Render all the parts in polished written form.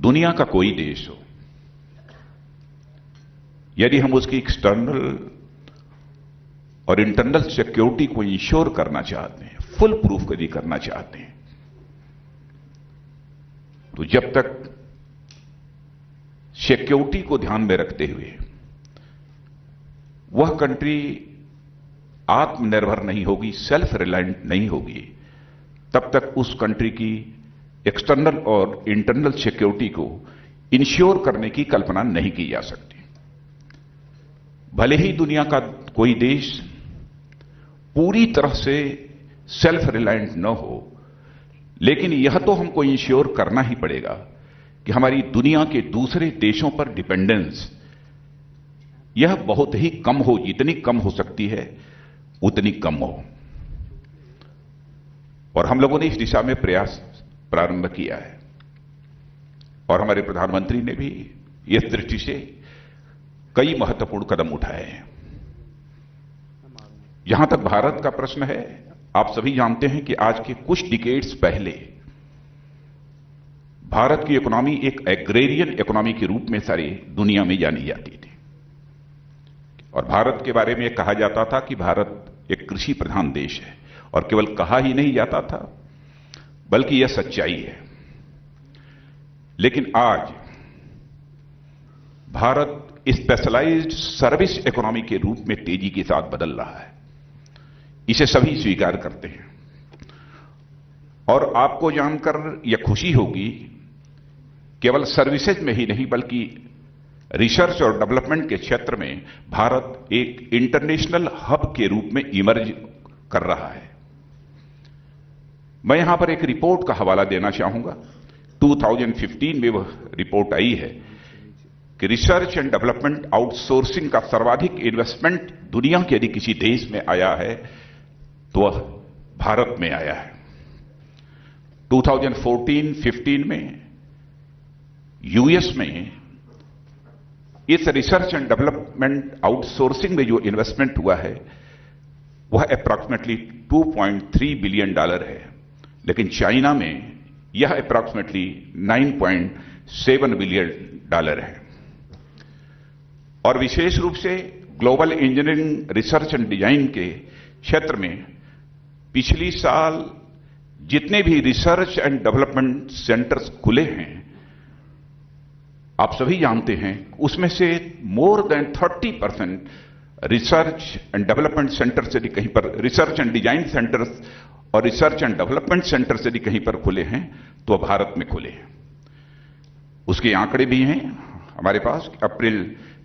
दुनिया का कोई देश हो, यदि हम उसकी एक्सटर्नल और इंटरनल सिक्योरिटी को इंश्योर करना चाहते हैं, फुल प्रूफ यदि करना चाहते हैं, तो जब तक सिक्योरिटी को ध्यान में रखते हुए वह कंट्री आत्मनिर्भर नहीं होगी, सेल्फ रिलायंट नहीं होगी, तब तक उस कंट्री की एक्सटर्नल और इंटरनल सिक्योरिटी को इंश्योर करने की कल्पना नहीं की जा सकती। भले ही दुनिया का कोई देश पूरी तरह से सेल्फ रिलायंट न हो, लेकिन यह तो हमको इंश्योर करना ही पड़ेगा कि हमारी दुनिया के दूसरे देशों पर डिपेंडेंस यह बहुत ही कम हो, जितनी कम हो सकती है उतनी कम हो। और हम लोगों ने इस दिशा में प्रयास प्रारंभ किया है और हमारे प्रधानमंत्री ने भी इस दृष्टि से कई महत्वपूर्ण कदम उठाए हैं। जहां तक भारत का प्रश्न है, आप सभी जानते हैं कि आज के कुछ डिकेड्स पहले भारत की इकोनॉमी एक एग्रेरियन इकोनॉमी के रूप में सारी दुनिया में जानी जाती थी और भारत के बारे में कहा जाता था कि भारत एक कृषि प्रधान देश है, और केवल कहा ही नहीं जाता था बल्कि यह सच्चाई है। लेकिन आज भारत स्पेशलाइज्ड सर्विस इकोनॉमी के रूप में तेजी के साथ बदल रहा है, इसे सभी स्वीकार करते हैं। और आपको जानकर यह खुशी होगी, केवल सर्विसेज में ही नहीं बल्कि रिसर्च और डेवलपमेंट के क्षेत्र में भारत एक इंटरनेशनल हब के रूप में इमर्ज कर रहा है। मैं यहां पर एक रिपोर्ट का हवाला देना चाहूंगा। 2015 में वह रिपोर्ट आई है कि रिसर्च एंड डेवलपमेंट आउटसोर्सिंग का सर्वाधिक इन्वेस्टमेंट दुनिया के यदि किसी देश में आया है तो वह भारत में आया है। 2014-15 में यूएस में इस रिसर्च एंड डेवलपमेंट आउटसोर्सिंग में जो इन्वेस्टमेंट हुआ है वह अप्रॉक्सीमेटली $2.3 बिलियन है, लेकिन चाइना में यह अप्रॉक्सीमेटली $9.7 बिलियन है। और विशेष रूप से global engineering research and design के क्षेत्र में पिछली साल जितने भी रिसर्च एंड डेवलपमेंट सेंटर्स खुले हैं, आप सभी जानते हैं, उसमें से more than 30% research and development centre से कहीं पर, रिसर्च एंड डिजाइन सेंटर्स और रिसर्च एंड डेवलपमेंट सेंटर से कहीं पर खुले हैं तो भारत में खुले हैं। उसके आंकड़े भी हैं हमारे पास।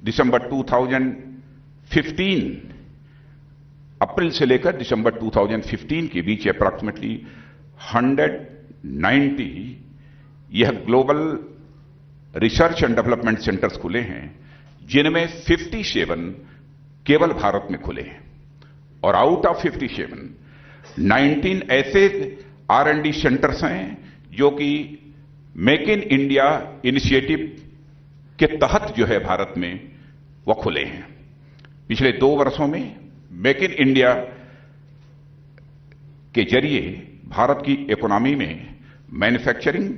दिसंबर 2015, अप्रैल से लेकर दिसंबर 2015 के बीच अप्रॉक्सीमेटली 190 यह global research and development centres खुले हैं, जिनमें 57 केवल भारत में खुले हैं। और आउट ऑफ 57, 19 ऐसे R&D सेंटर्स हैं जो कि मेक इन इंडिया इनिशिएटिव के तहत जो है भारत में वह खुले हैं। पिछले 2 वर्षों में मेक इन इंडिया के जरिए भारत की इकोनॉमी में मैन्युफैक्चरिंग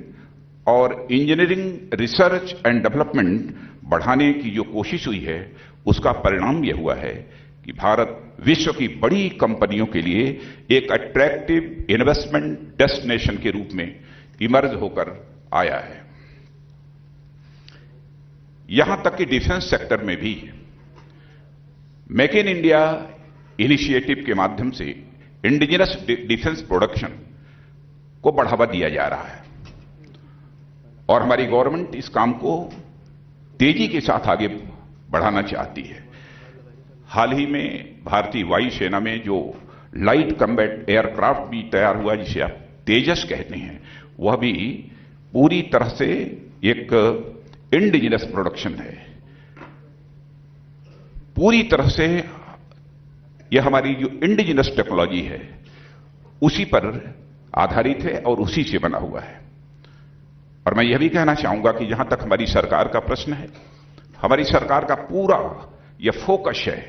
और इंजीनियरिंग रिसर्च एंड डेवलपमेंट बढ़ाने की जो कोशिश हुई है, उसका परिणाम यह हुआ है कि भारत विश्व की बड़ी कंपनियों के लिए एक अट्रैक्टिव इन्वेस्टमेंट डेस्टिनेशन के रूप में इमर्ज होकर आया है। यहां तक कि डिफेंस सेक्टर में भी मेक इन इंडिया इनिशिएटिव के माध्यम से इंडिजिनस डिफेंस प्रोडक्शन को बढ़ावा दिया जा रहा है और हमारी गवर्नमेंट इस काम को तेजी के साथ आगे बढ़ाना चाहती है। हाल ही में भारतीय वायुसेना में जो लाइट कम्बैट एयरक्राफ्ट भी तैयार हुआ, जिसे आप तेजस कहते हैं, वह भी पूरी तरह से एक इंडिजिनस प्रोडक्शन है। पूरी तरह से यह हमारी जो इंडिजिनस टेक्नोलॉजी है उसी पर आधारित है और उसी से बना हुआ है। और मैं यह भी कहना चाहूंगा कि जहां तक हमारी सरकार का प्रश्न है, हमारी सरकार का पूरा यह फोकस है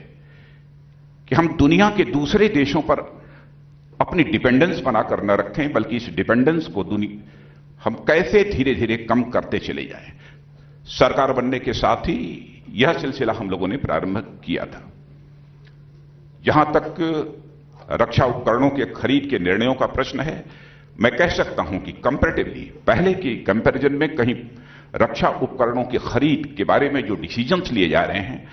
कि हम दुनिया के दूसरे देशों पर अपनी डिपेंडेंस बनाकर न रखें, बल्कि इस डिपेंडेंस को हम कैसे धीरे धीरे कम करते चले जाएं। सरकार बनने के साथ ही यह सिलसिला हम लोगों ने प्रारंभ किया था। जहां तक रक्षा उपकरणों के खरीद के निर्णयों का प्रश्न है, मैं कह सकता हूं कि कंपैरेटिवली पहले की कंपैरिजन में कहीं रक्षा उपकरणों की खरीद के बारे में जो डिसीजंस लिए जा रहे हैं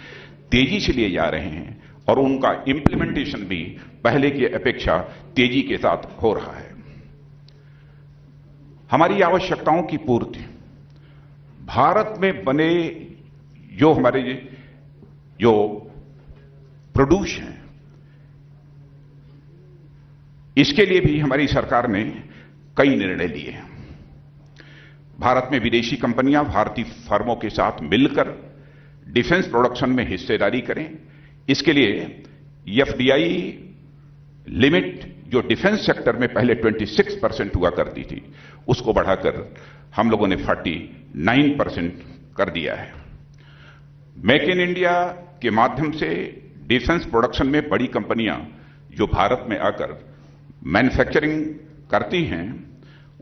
तेजी से लिए जा रहे हैं और उनका इंप्लीमेंटेशन भी पहले की अपेक्षा तेजी के साथ हो रहा है। हमारी आवश्यकताओं की पूर्ति भारत में बने जो हमारे जो प्रोड्यूस हैं, इसके लिए भी हमारी सरकार ने कई निर्णय लिए हैं। भारत में विदेशी कंपनियां भारतीय फर्मों के साथ मिलकर डिफेंस प्रोडक्शन में हिस्सेदारी करें। इसके लिए एफडीआई लिमिट जो डिफेंस सेक्टर में पहले 26% हुआ करती थी, उसको बढ़ाकर हम लोगों ने 49% कर दिया है। मेक इन इंडिया के माध्यम से डिफेंस प्रोडक्शन में बड़ी कंपनियां जो भारत में आकर मैन्युफैक्चरिंग करती हैं,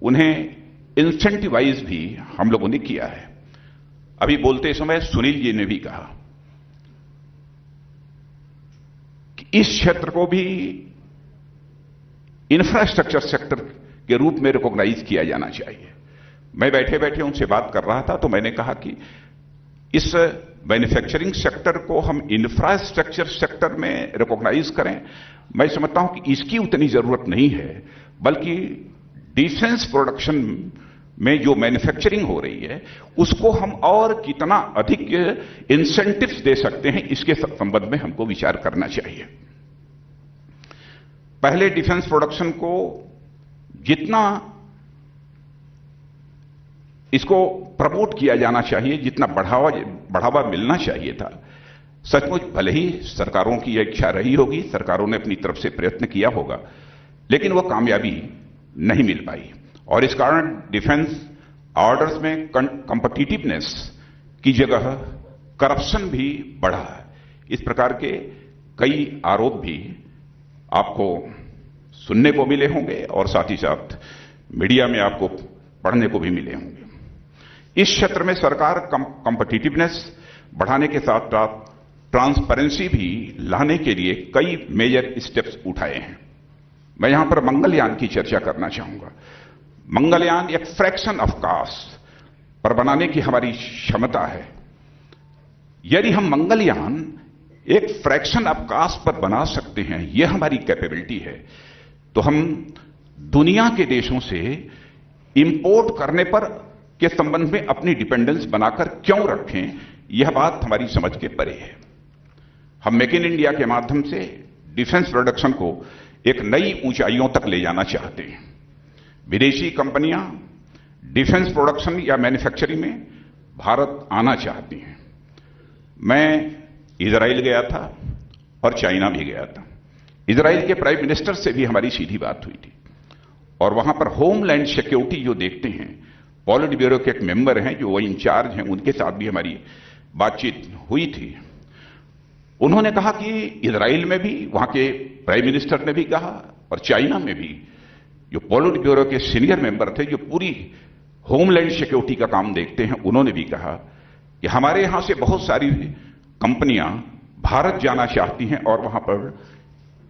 उन्हें इंसेंटिवाइज भी हम लोगों ने किया है। अभी बोलते समय सुनील जी ने भी कहा कि इस क्षेत्र को भी इंफ्रास्ट्रक्चर सेक्टर के रूप में रिकॉग्नाइज किया जाना चाहिए। मैं बैठे बैठे उनसे बात कर रहा था तो मैंने कहा कि इस मैन्युफैक्चरिंग सेक्टर को हम इंफ्रास्ट्रक्चर सेक्टर में रिकॉग्नाइज करें, मैं समझता हूं कि इसकी उतनी जरूरत नहीं है, बल्कि डिफेंस प्रोडक्शन में जो मैन्युफैक्चरिंग हो रही है उसको हम और कितना अधिक इंसेंटिव्स दे सकते हैं, इसके संबंध में हमको विचार करना चाहिए। पहले डिफेंस प्रोडक्शन को जितना इसको प्रमोट किया जाना चाहिए, जितना बढ़ावा मिलना चाहिए था, सचमुच भले ही सरकारों की यह इच्छा रही होगी, सरकारों ने अपनी तरफ से प्रयत्न किया होगा, लेकिन वह कामयाबी नहीं मिल पाई और इस कारण डिफेंस ऑर्डर्स में कॉम्पिटिटिवनेस की जगह करप्शन भी बढ़ा। इस प्रकार के कई आरोप भी आपको सुनने को मिले होंगे और साथ ही साथ मीडिया में आपको पढ़ने को भी मिले होंगे। इस क्षेत्र में सरकार कॉम्पिटिटिवनेस बढ़ाने के साथ साथ ट्रांसपेरेंसी भी लाने के लिए कई मेजर स्टेप्स उठाए हैं। मैं यहां पर मंगलयान की चर्चा करना चाहूंगा। मंगलयान एक फ्रैक्शन ऑफ कास्ट पर बनाने की हमारी क्षमता है। यदि हम मंगलयान एक फ्रैक्शन ऑफ कास्ट पर बना सकते हैं, यह हमारी कैपेबिलिटी है, तो हम दुनिया के देशों से इंपोर्ट करने पर के संबंध में अपनी डिपेंडेंस बनाकर क्यों रखें, यह बात हमारी समझ के परे है। हम मेक इन इंडिया के माध्यम से डिफेंस प्रोडक्शन को एक नई ऊंचाइयों तक ले जाना चाहते हैं। विदेशी कंपनियां डिफेंस प्रोडक्शन या मैन्युफैक्चरिंग में भारत आना चाहती हैं। मैं इजराइल गया था और चाइना भी गया था। इजराइल के प्राइम मिनिस्टर से भी हमारी सीधी बात हुई थी और वहां पर होमलैंड सिक्योरिटी जो देखते हैं, पॉलिट ब्यूरो के एक मेंबर हैं जो वो इंचार्ज हैं, उनके साथ भी हमारी बातचीत हुई थी। उन्होंने कहा कि इजराइल में भी वहां के प्राइम मिनिस्टर ने भी कहा और चाइना में भी जो पॉलिट ब्यूरो के सीनियर मेंबर थे जो पूरी होमलैंड सिक्योरिटी का काम देखते हैं, उन्होंने भी कहा कि हमारे यहां से बहुत सारी कंपनियां भारत जाना चाहती हैं और वहां पर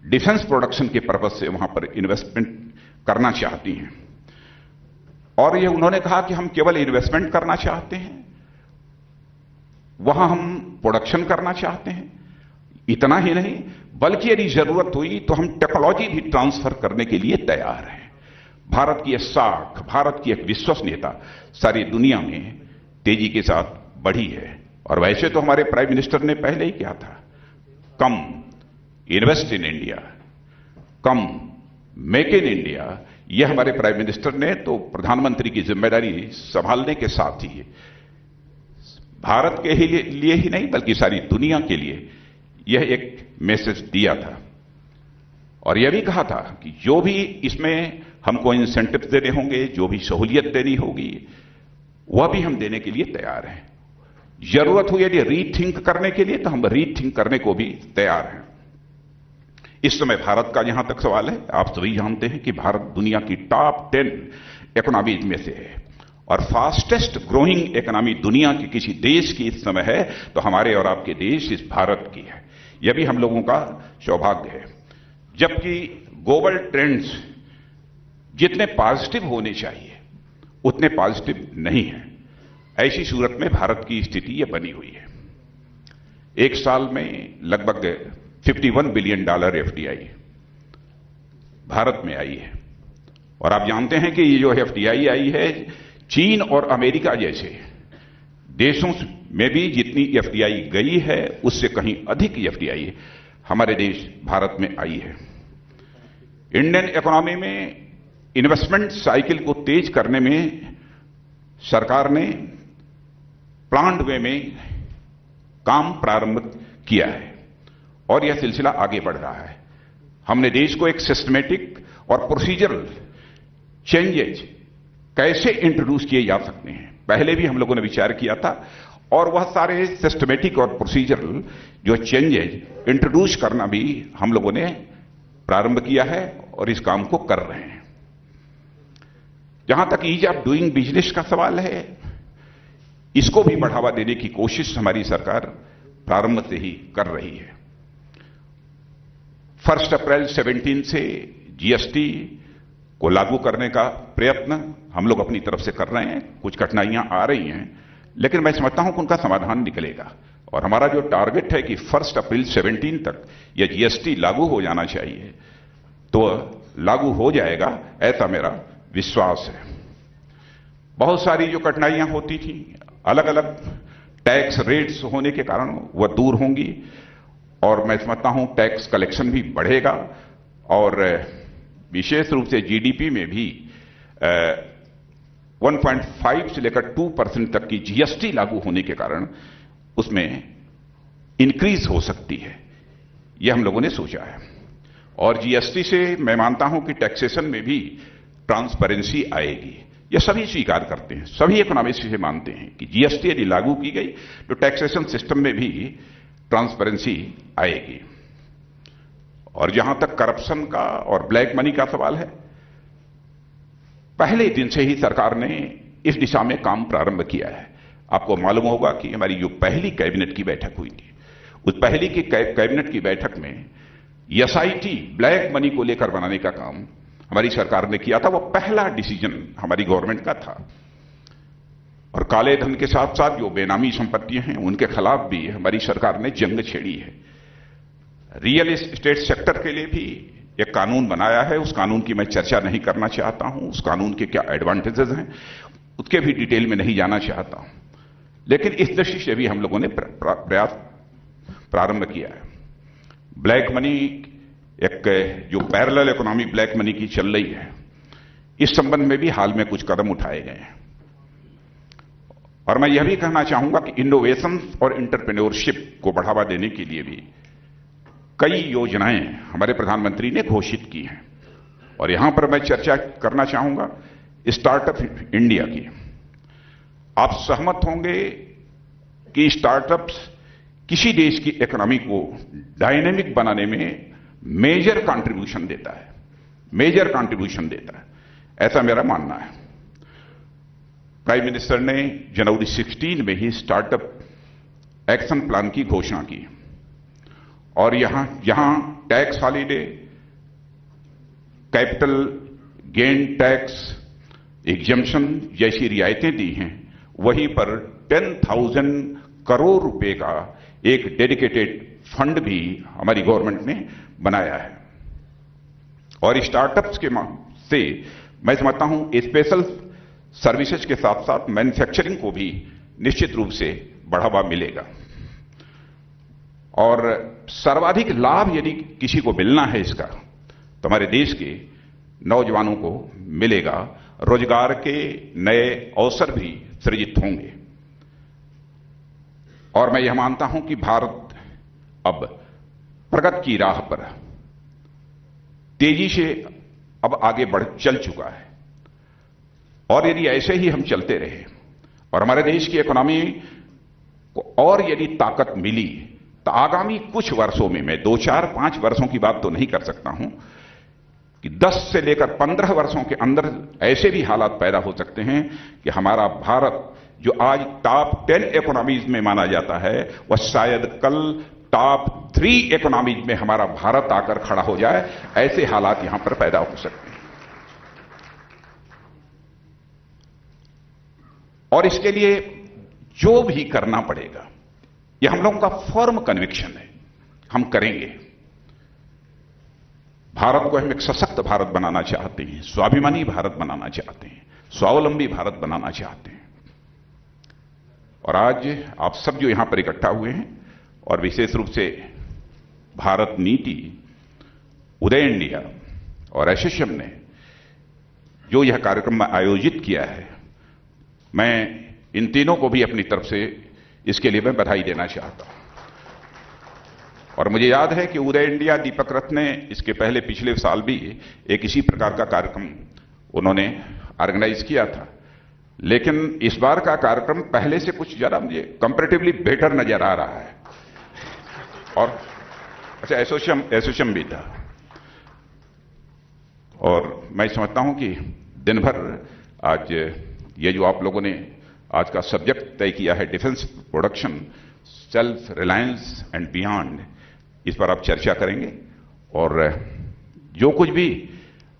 डिफेंस प्रोडक्शन के पर्पज से वहां पर इन्वेस्टमेंट करना चाहती हैं। और ये उन्होंने कहा कि हम केवल इन्वेस्टमेंट करना चाहते हैं, वहां हम प्रोडक्शन करना चाहते हैं। इतना ही नहीं, बल्कि यदि जरूरत हुई तो हम टेक्नोलॉजी भी ट्रांसफर करने के लिए तैयार हैं। भारत की यह साख, भारत की एक विश्वसनीयता सारी दुनिया में तेजी के साथ बढ़ी है। और वैसे तो हमारे प्राइम मिनिस्टर ने पहले ही कहा था, come invest in India, come make in India. यह हमारे प्राइम मिनिस्टर ने तो प्रधानमंत्री की जिम्मेदारी संभालने के साथ ही भारत के लिए ही नहीं बल्कि सारी दुनिया के लिए यह एक मैसेज दिया था और यह भी कहा था कि जो भी इसमें हमको इंसेंटिव देने होंगे, जो भी सहूलियत देनी होगी, वह भी हम देने के लिए तैयार हैं। जरूरत हुई यदि रीथिंक करने के लिए तो हम रीथिंक करने को भी तैयार हैं। इस समय भारत का जहां तक सवाल है, आप सभी जानते हैं कि भारत दुनिया की टॉप 10 इकोनॉमीज में से है। और फास्टेस्ट ग्रोइंग इकोनॉमी दुनिया के किसी देश की इस समय है तो हमारे और आपके देश इस भारत की है। यह भी हम लोगों का सौभाग्य है। जबकि ग्लोबल ट्रेंड्स जितने पॉजिटिव होने चाहिए उतने पॉजिटिव नहीं है। ऐसी सूरत में भारत की स्थिति यह बनी हुई है। एक साल में लगभग $51 बिलियन एफडीआई भारत में आई है। और आप जानते हैं कि ये जो एफडीआई आई है, चीन और अमेरिका जैसे देशों में भी जितनी एफडीआई गई है उससे कहीं अधिक एफडीआई हमारे देश भारत में आई है। इंडियन इकोनॉमी में इन्वेस्टमेंट साइकिल को तेज करने में सरकार ने प्लान्ड वे में काम प्रारंभ किया है और यह सिलसिला आगे बढ़ रहा है। हमने देश को एक सिस्टमेटिक और प्रोसीजरल चेंजेज कैसे इंट्रोड्यूस किए जा सकते हैं, पहले भी हम लोगों ने विचार किया था और वह सारे सिस्टमेटिक और प्रोसीजरल जो चेंजेज इंट्रोड्यूस करना भी हम लोगों ने प्रारंभ किया है और इस काम को कर रहे हैं। जहां तक ईज ऑफ डूइंग बिजनेस का सवाल है, इसको भी बढ़ावा देने की कोशिश हमारी सरकार प्रारंभ से ही कर रही है। 1 अप्रैल 2017 से जीएसटी को लागू करने का प्रयत्न हम लोग अपनी तरफ से कर रहे हैं। कुछ कठिनाइयां आ रही हैं, लेकिन मैं समझता हूं कि उनका समाधान निकलेगा और हमारा जो टारगेट है कि 1 अप्रैल 2017 तक यह जीएसटी लागू हो जाना चाहिए, तो लागू हो जाएगा, ऐसा मेरा विश्वास है। बहुत सारी जो कठिनाइयां होती थी, अलग अलग टैक्स रेट्स होने के कारण वह दूर होंगी और मैं समझता हूं टैक्स कलेक्शन भी बढ़ेगा और विशेष रूप से जीडीपी में भी 1.5 से लेकर 2% तक की जीएसटी लागू होने के कारण उसमें इंक्रीज हो सकती है, यह हम लोगों ने सोचा है। और जीएसटी से मैं मानता हूं कि टैक्सेशन में भी ट्रांसपेरेंसी आएगी। यह सभी स्वीकार करते हैं, सभी इकोनॉमिस्ट से मानते हैं कि जीएसटी यदि लागू की गई तो टैक्सेशन सिस्टम में भी ट्रांसपेरेंसी आएगी। और जहां तक करप्शन का और ब्लैक मनी का सवाल है, पहले दिन से ही सरकार ने इस दिशा में काम प्रारंभ किया है। आपको मालूम होगा कि हमारी जो पहली कैबिनेट की बैठक हुई थी, उस पहली की कैबिनेट की बैठक में एसआईटी ब्लैक मनी को लेकर बनाने का काम हमारी सरकार ने किया था। वो पहला डिसीजन हमारी गवर्नमेंट का था। और काले धन के साथ साथ जो बेनामी संपत्तियां हैं उनके खिलाफ भी हमारी सरकार ने जंग छेड़ी है। रियल एस्टेट सेक्टर के लिए भी एक कानून बनाया है। उस कानून की मैं चर्चा नहीं करना चाहता हूं, उस कानून के क्या एडवांटेजेस हैं उसके भी डिटेल में नहीं जाना चाहता हूं, लेकिन इस दृष्टि से भी हम लोगों ने प्रयास प्रारंभ किया है। ब्लैक मनी, एक जो पैरेलल इकोनॉमी ब्लैक मनी की चल रही है, इस संबंध में भी हाल में कुछ कदम उठाए गए हैं। और मैं यह भी कहना चाहूंगा कि इनोवेशन और एंटरप्रेन्योरशिप को बढ़ावा देने के लिए भी कई योजनाएं हमारे प्रधानमंत्री ने घोषित की हैं और यहां पर मैं चर्चा करना चाहूंगा स्टार्टअप इंडिया की। आप सहमत होंगे कि स्टार्टअप्स किसी देश की इकोनॉमी को डायनेमिक बनाने में मेजर कंट्रीब्यूशन देता है, मेजर कंट्रीब्यूशन देता है, ऐसा मेरा मानना है। प्राइम मिनिस्टर ने जनवरी 16 में ही स्टार्टअप एक्शन प्लान की घोषणा की और यहां tax holiday, capital gain tax exemption जैसी रियायतें दी हैं। वहीं पर 10,000 करोड़ रुपए का एक डेडिकेटेड फंड भी हमारी गवर्नमेंट ने बनाया है। और स्टार्टअप्स के से मैं समझता हूं स्पेशल सर्विसेज के साथ साथ मैन्युफैक्चरिंग को भी निश्चित रूप से बढ़ावा मिलेगा। और सर्वाधिक लाभ यदि किसी को मिलना है इसका, तो हमारे देश के नौजवानों को मिलेगा। रोजगार के नए अवसर भी सृजित होंगे। और मैं यह मानता हूं कि भारत अब प्रगति की राह पर तेजी से अब आगे चल चुका है। और यदि ऐसे ही हम चलते रहे और हमारे देश की इकोनॉमी को और यदि ताकत मिली, तो आगामी कुछ वर्षों में, मैं 2, 4, 5 वर्षों की बात तो नहीं कर सकता हूं, कि 10 से लेकर 15 वर्षों के अंदर ऐसे भी हालात पैदा हो सकते हैं कि हमारा भारत जो आज टॉप 10 इकोनॉमीज में माना जाता है, वह शायद कल टॉप 3 इकोनॉमीज में हमारा भारत आकर खड़ा हो जाए। ऐसे हालात यहां पर पैदा हो सकते हैं और इसके लिए जो भी करना पड़ेगा, यह हम लोगों का फर्म कन्विक्शन है, हम करेंगे। भारत को हम एक सशक्त भारत बनाना चाहते हैं, स्वाभिमानी भारत बनाना चाहते हैं, स्वावलंबी भारत बनाना चाहते हैं। और आज आप सब जो यहां पर इकट्ठा हुए हैं और विशेष रूप से भारत नीति, उदय इंडिया और एसोचैम ने जो यह कार्यक्रम आयोजित किया है, मैं इन तीनों को भी अपनी तरफ से इसके लिए मैं बधाई देना चाहता हूं। और मुझे याद है कि उदय इंडिया, दीपक रथ ने इसके पहले पिछले साल भी एक इसी प्रकार का कार्यक्रम उन्होंने ऑर्गेनाइज किया था, लेकिन इस बार का कार्यक्रम पहले से कुछ ज्यादा मुझे कंपैरेटिवली बेटर नजर आ रहा है। और अच्छा, एसोचैम भी था। और मैं समझता हूं कि दिन भर आज ये जो आप लोगों ने आज का सब्जेक्ट तय किया है, defence production, self reliance and beyond, इस पर आप चर्चा करेंगे। और जो कुछ भी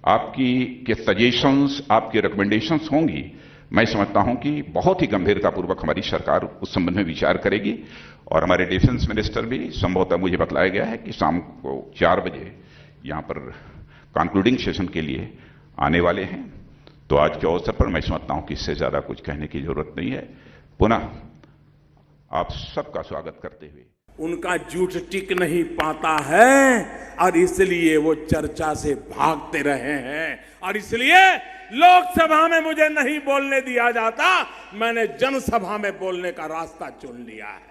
आपकी के सजेशंस, आपकी रिकमेंडेशंस होंगी, मैं समझता हूं कि बहुत ही गंभीरतापूर्वक हमारी सरकार उस संबंध में विचार करेगी। और हमारे डिफेंस मिनिस्टर भी, संभवतः मुझे बतलाया गया है कि शाम को 4 बजे यहां पर कंक्लूडिंग सेशन के लिए आने वाले हैं। तो आज के अवसर पर मैं समझता हूं कि इससे ज्यादा कुछ कहने की जरूरत नहीं है। पुनः आप सबका स्वागत करते हुए, उनका झूठ टिक नहीं पाता है और इसलिए वो चर्चा से भागते रहे हैं, और इसलिए लोकसभा में मुझे नहीं बोलने दिया जाता, मैंने जनसभा में बोलने का रास्ता चुन लिया है।